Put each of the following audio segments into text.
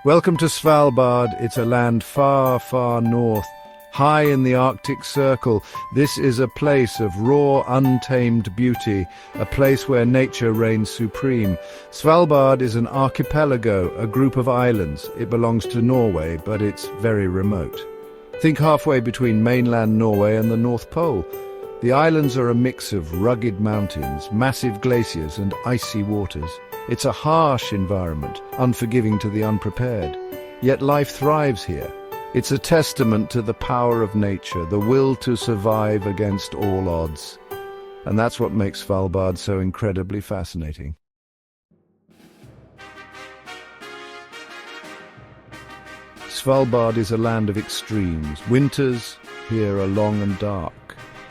Welcome to Svalbard. It's a land far, far north, high in the Arctic Circle. This is a place of raw, untamed beauty, a place where nature reigns supreme. Svalbard is an archipelago, a group of islands. It belongs to Norway, but it's very remote. Think halfway between mainland Norway and the North Pole. The islands are a mix of rugged mountains, massive glaciers, and icy waters. It's a harsh environment, unforgiving to the unprepared. Yet life thrives here. It's a testament to the power of nature, the will to survive against all odds. And that's what makes Svalbard so incredibly fascinating. Svalbard is a land of extremes. Winters here are long and dark.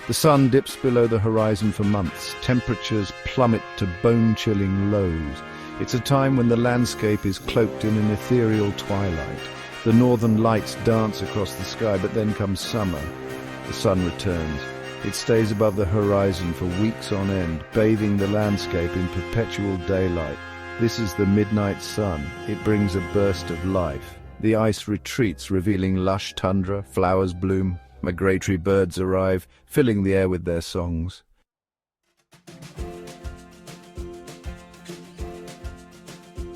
The sun dips below the horizon for months. Temperatures plummet to bone-chilling lows. It's a time when the landscape is cloaked in an ethereal twilight. The northern lights dance across the sky, but then comes summer. The sun returns. It stays above the horizon for weeks on end, bathing the landscape in perpetual daylight. This is the midnight sun. It brings a burst of life. The ice retreats, revealing lush tundra, flowers bloom. Migratory birds arrive, filling the air with their songs.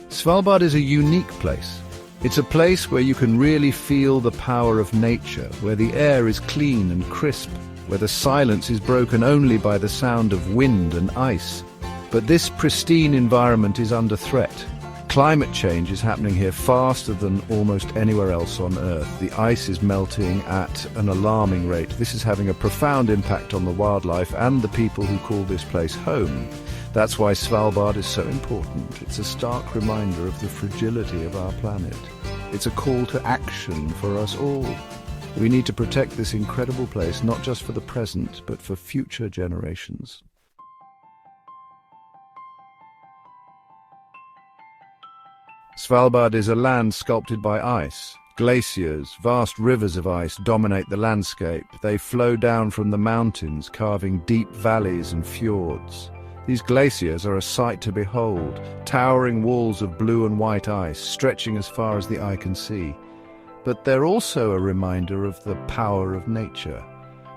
Svalbard is a unique place. It's a place where you can really feel the power of nature, where the air is clean and crisp, where the silence is broken only by the sound of wind and ice. But this pristine environment is under threat. Climate change is happening here faster than almost anywhere else on Earth. The ice is melting at an alarming rate. This is having a profound impact on the wildlife and the people who call this place home. That's why Svalbard is so important. It's a stark reminder of the fragility of our planet. It's a call to action for us all. We need to protect this incredible place, not just for the present, but for future generations. Svalbard is a land sculpted by ice. Glaciers, vast rivers of ice, dominate the landscape. They flow down from the mountains, carving deep valleys and fjords. These glaciers are a sight to behold, towering walls of blue and white ice, stretching as far as the eye can see. But they're also a reminder of the power of nature.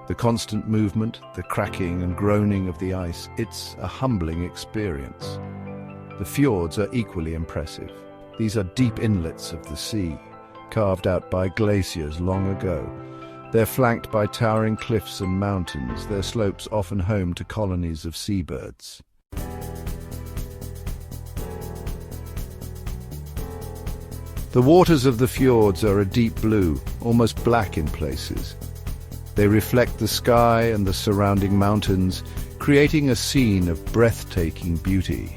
The constant movement, the cracking and groaning of the ice, it's a humbling experience. The fjords are equally impressive. These are deep inlets of the sea, carved out by glaciers long ago. They're flanked by towering cliffs and mountains, their slopes often home to colonies of seabirds. The waters of the fjords are a deep blue, almost black in places. They reflect the sky and the surrounding mountains, creating a scene of breathtaking beauty.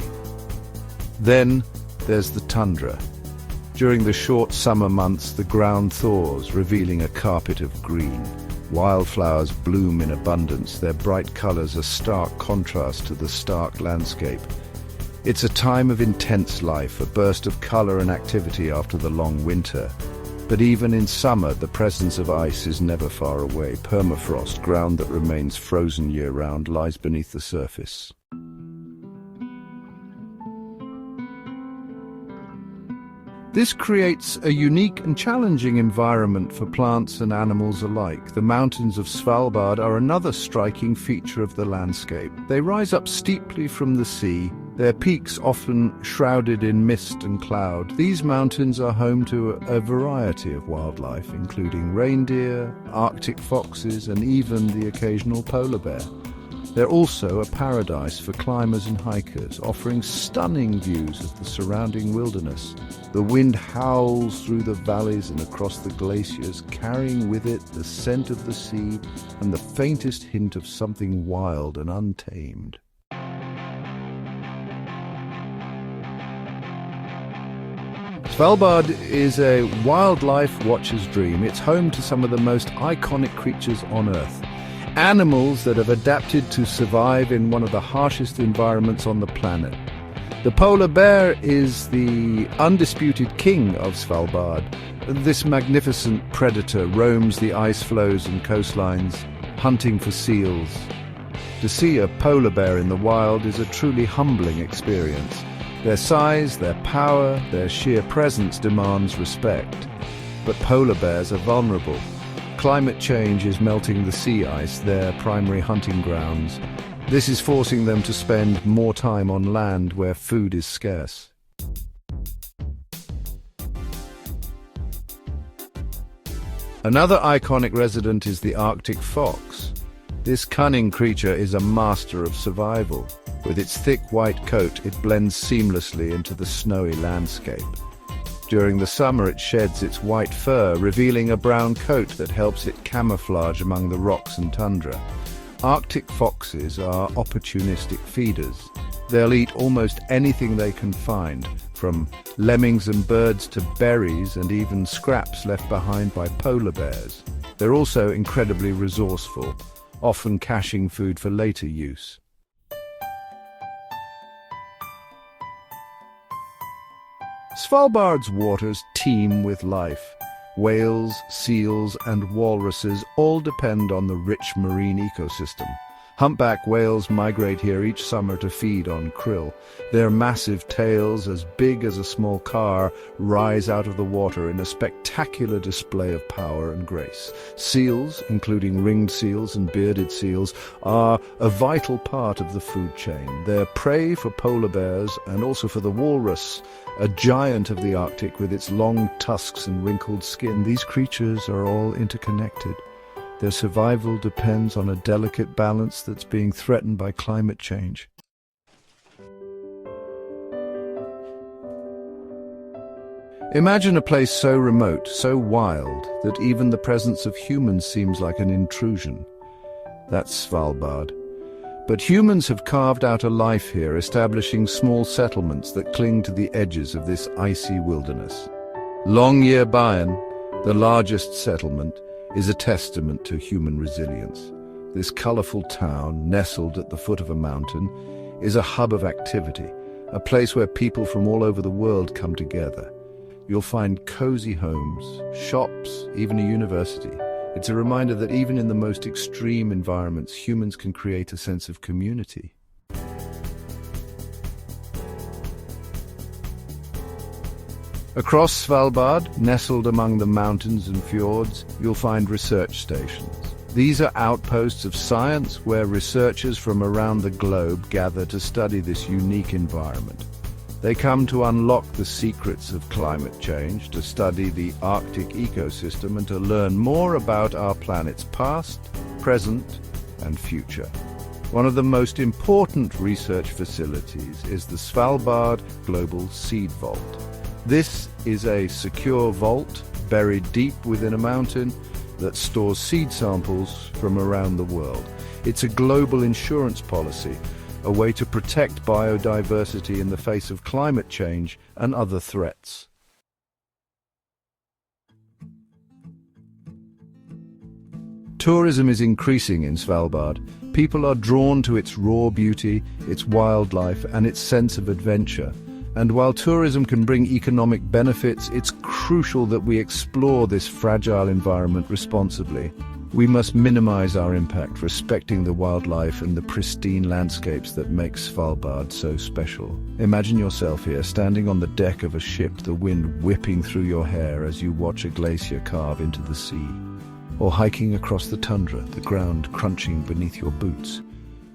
Then there's the tundra. During the short summer months, the ground thaws, revealing a carpet of green. Wildflowers bloom in abundance, their bright colors a stark contrast to the stark landscape. It's a time of intense life, a burst of color and activity after the long winter. But even in summer, the presence of ice is never far away. Permafrost, ground that remains frozen year-round, lies beneath the surface. This creates a unique and challenging environment for plants and animals alike. The mountains of Svalbard are another striking feature of the landscape. They rise up steeply from the sea, their peaks often shrouded in mist and cloud. These mountains are home to a variety of wildlife, including reindeer, Arctic foxes, and even the occasional polar bear. They're also a paradise for climbers and hikers, offering stunning views of the surrounding wilderness. The wind howls through the valleys and across the glaciers, carrying with it the scent of the sea and the faintest hint of something wild and untamed. Svalbard is a wildlife watcher's dream. It's home to some of the most iconic creatures on Earth. Animals that have adapted to survive in one of the harshest environments on the planet. The polar bear is the undisputed king of Svalbard. This magnificent predator roams the ice floes and coastlines, hunting for seals. To see a polar bear in the wild is a truly humbling experience. Their size, their power, their sheer presence demands respect. But polar bears are vulnerable. Climate change is melting the sea ice, their primary hunting grounds. This is forcing them to spend more time on land where food is scarce. Another iconic resident is the Arctic fox. This cunning creature is a master of survival. With its thick white coat, it blends seamlessly into the snowy landscape. During the summer, it sheds its white fur, revealing a brown coat that helps it camouflage among the rocks and tundra. Arctic foxes are opportunistic feeders. They'll eat almost anything they can find, from lemmings and birds to berries and even scraps left behind by polar bears. They're also incredibly resourceful, often caching food for later use. Svalbard's waters teem with life. Whales, seals, and walruses all depend on the rich marine ecosystem. Humpback whales migrate here each summer to feed on krill. Their massive tails, as big as a small car, rise out of the water in a spectacular display of power and grace. Seals, including ringed seals and bearded seals, are a vital part of the food chain. They're prey for polar bears and also for the walrus, a giant of the Arctic with its long tusks and wrinkled skin. These creatures are all interconnected. Their survival depends on a delicate balance that's being threatened by climate change. Imagine a place so remote, so wild, that even the presence of humans seems like an intrusion. That's Svalbard. But humans have carved out a life here, establishing small settlements that cling to the edges of this icy wilderness. Longyearbyen, the largest settlement, is a testament to human resilience. This colorful town, nestled at the foot of a mountain, is a hub of activity, a place where people from all over the world come together. You'll find cozy homes, shops, even a university. It's a reminder that even in the most extreme environments, humans can create a sense of community. Across Svalbard, nestled among the mountains and fjords, you'll find research stations. These are outposts of science where researchers from around the globe gather to study this unique environment. They come to unlock the secrets of climate change, to study the Arctic ecosystem, and to learn more about our planet's past, present, and future. One of the most important research facilities is the Svalbard Global Seed Vault. This is a secure vault buried deep within a mountain that stores seed samples from around the world. It's a global insurance policy, a way to protect biodiversity in the face of climate change and other threats. Tourism is increasing in Svalbard. People are drawn to its raw beauty, its wildlife, and its sense of adventure. And while tourism can bring economic benefits, it's crucial that we explore this fragile environment responsibly. We must minimize our impact, respecting the wildlife and the pristine landscapes that make Svalbard so special. Imagine yourself here, standing on the deck of a ship, the wind whipping through your hair as you watch a glacier carve into the sea. Or hiking across the tundra, the ground crunching beneath your boots,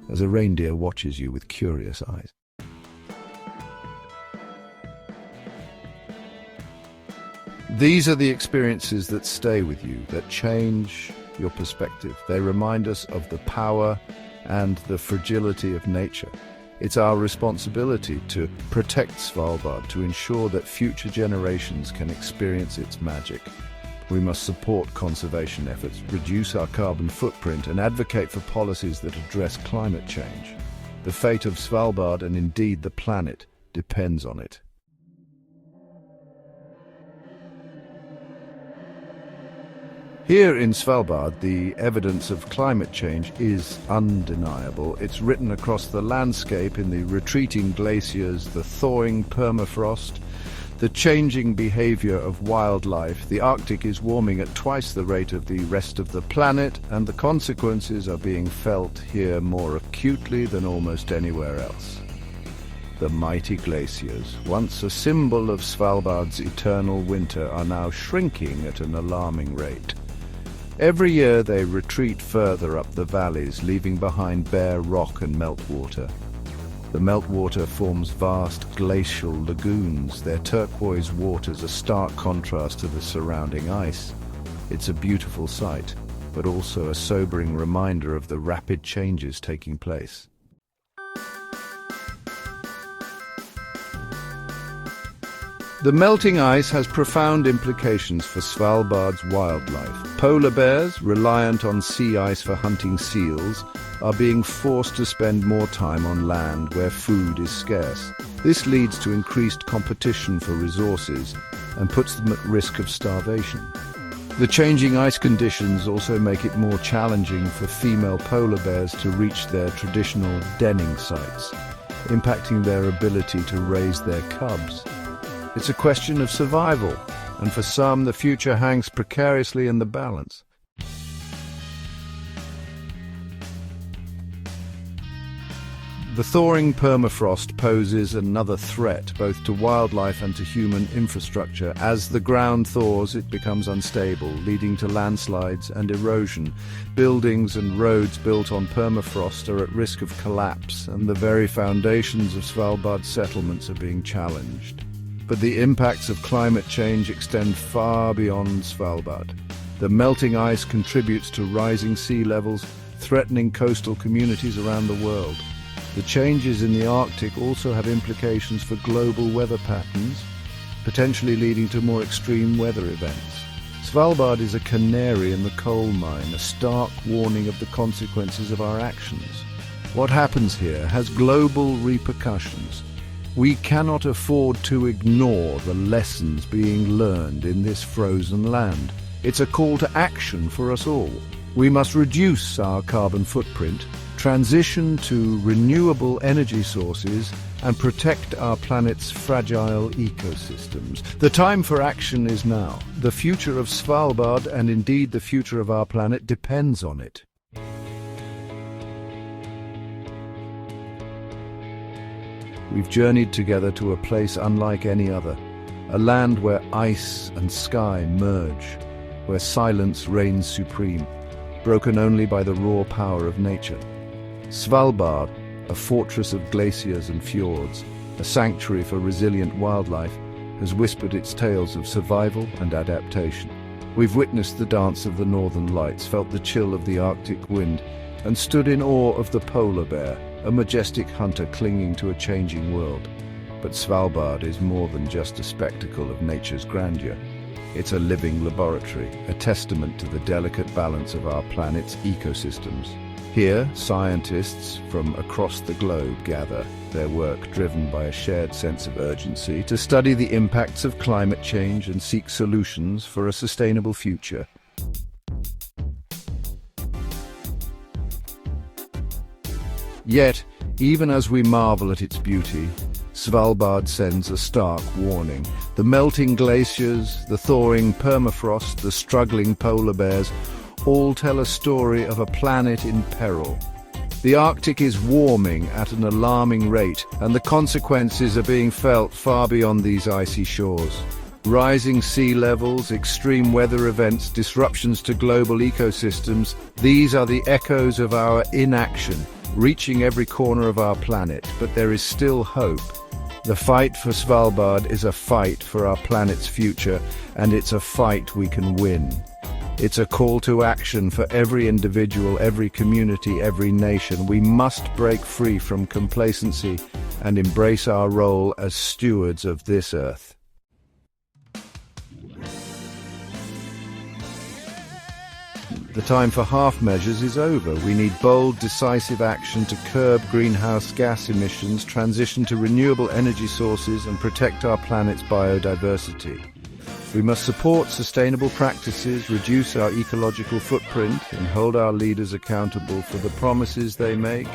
as a reindeer watches you with curious eyes. These are the experiences that stay with you, that change your perspective. They remind us of the power and the fragility of nature. It's our responsibility to protect Svalbard, to ensure that future generations can experience its magic. We must support conservation efforts, reduce our carbon footprint, and advocate for policies that address climate change. The fate of Svalbard, and indeed the planet, depends on it. Here in Svalbard, the evidence of climate change is undeniable. It's written across the landscape in the retreating glaciers, the thawing permafrost, the changing behavior of wildlife. The Arctic is warming at twice the rate of the rest of the planet, and the consequences are being felt here more acutely than almost anywhere else. The mighty glaciers, once a symbol of Svalbard's eternal winter, are now shrinking at an alarming rate. Every year they retreat further up the valleys, leaving behind bare rock and meltwater. The meltwater forms vast glacial lagoons, their turquoise waters a stark contrast to the surrounding ice. It's a beautiful sight, but also a sobering reminder of the rapid changes taking place. The melting ice has profound implications for Svalbard's wildlife. Polar bears, reliant on sea ice for hunting seals, are being forced to spend more time on land where food is scarce. This leads to increased competition for resources and puts them at risk of starvation. The changing ice conditions also make it more challenging for female polar bears to reach their traditional denning sites, impacting their ability to raise their cubs. It's a question of survival, and for some, the future hangs precariously in the balance. The thawing permafrost poses another threat both to wildlife and to human infrastructure. As the ground thaws, it becomes unstable, leading to landslides and erosion. Buildings and roads built on permafrost are at risk of collapse, and the very foundations of Svalbard settlements are being challenged. But the impacts of climate change extend far beyond Svalbard. The melting ice contributes to rising sea levels, threatening coastal communities around the world. The changes in the Arctic also have implications for global weather patterns, potentially leading to more extreme weather events. Svalbard is a canary in the coal mine, a stark warning of the consequences of our actions. What happens here has global repercussions. We cannot afford to ignore the lessons being learned in this frozen land. It's a call to action for us all. We must reduce our carbon footprint, transition to renewable energy sources, and protect our planet's fragile ecosystems. The time for action is now. The future of Svalbard, and indeed the future of our planet, depends on it. We've journeyed together to a place unlike any other, a land where ice and sky merge, where silence reigns supreme, broken only by the raw power of nature. Svalbard, a fortress of glaciers and fjords, a sanctuary for resilient wildlife, has whispered its tales of survival and adaptation. We've witnessed the dance of the northern lights, felt the chill of the Arctic wind, and stood in awe of the polar bear, a majestic hunter clinging to a changing world. But Svalbard is more than just a spectacle of nature's grandeur. It's a living laboratory, a testament to the delicate balance of our planet's ecosystems. Here, scientists from across the globe gather, their work driven by a shared sense of urgency to study the impacts of climate change and seek solutions for a sustainable future. Yet, even as we marvel at its beauty, Svalbard sends a stark warning. The melting glaciers, the thawing permafrost, the struggling polar bears all tell a story of a planet in peril. The Arctic is warming at an alarming rate, and the consequences are being felt far beyond these icy shores. Rising sea levels, extreme weather events, disruptions to global ecosystems, these are the echoes of our inaction, reaching every corner of our planet. But there is still hope. The fight for Svalbard is a fight for our planet's future, and it's a fight we can win. It's a call to action for every individual, every community, every nation. We must break free from complacency and embrace our role as stewards of this earth. The time for half measures is over. We need bold, decisive action to curb greenhouse gas emissions, transition to renewable energy sources, and protect our planet's biodiversity. We must support sustainable practices, reduce our ecological footprint, and hold our leaders accountable for the promises they make.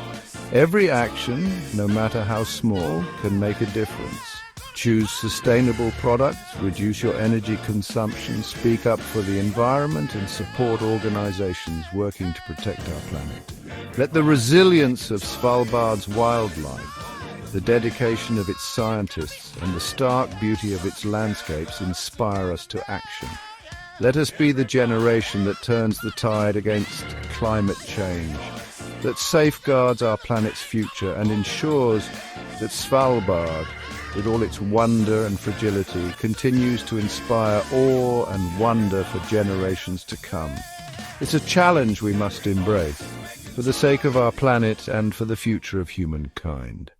Every action, no matter how small, can make a difference. Choose sustainable products, reduce your energy consumption, speak up for the environment, and support organizations working to protect our planet. Let the resilience of Svalbard's wildlife, The dedication of its scientists and the stark beauty of its landscapes inspire us to action. Let us be the generation that turns the tide against climate change, that safeguards our planet's future and ensures that Svalbard, with all its wonder and fragility, continues to inspire awe and wonder for generations to come. It's a challenge we must embrace, for the sake of our planet and for the future of humankind.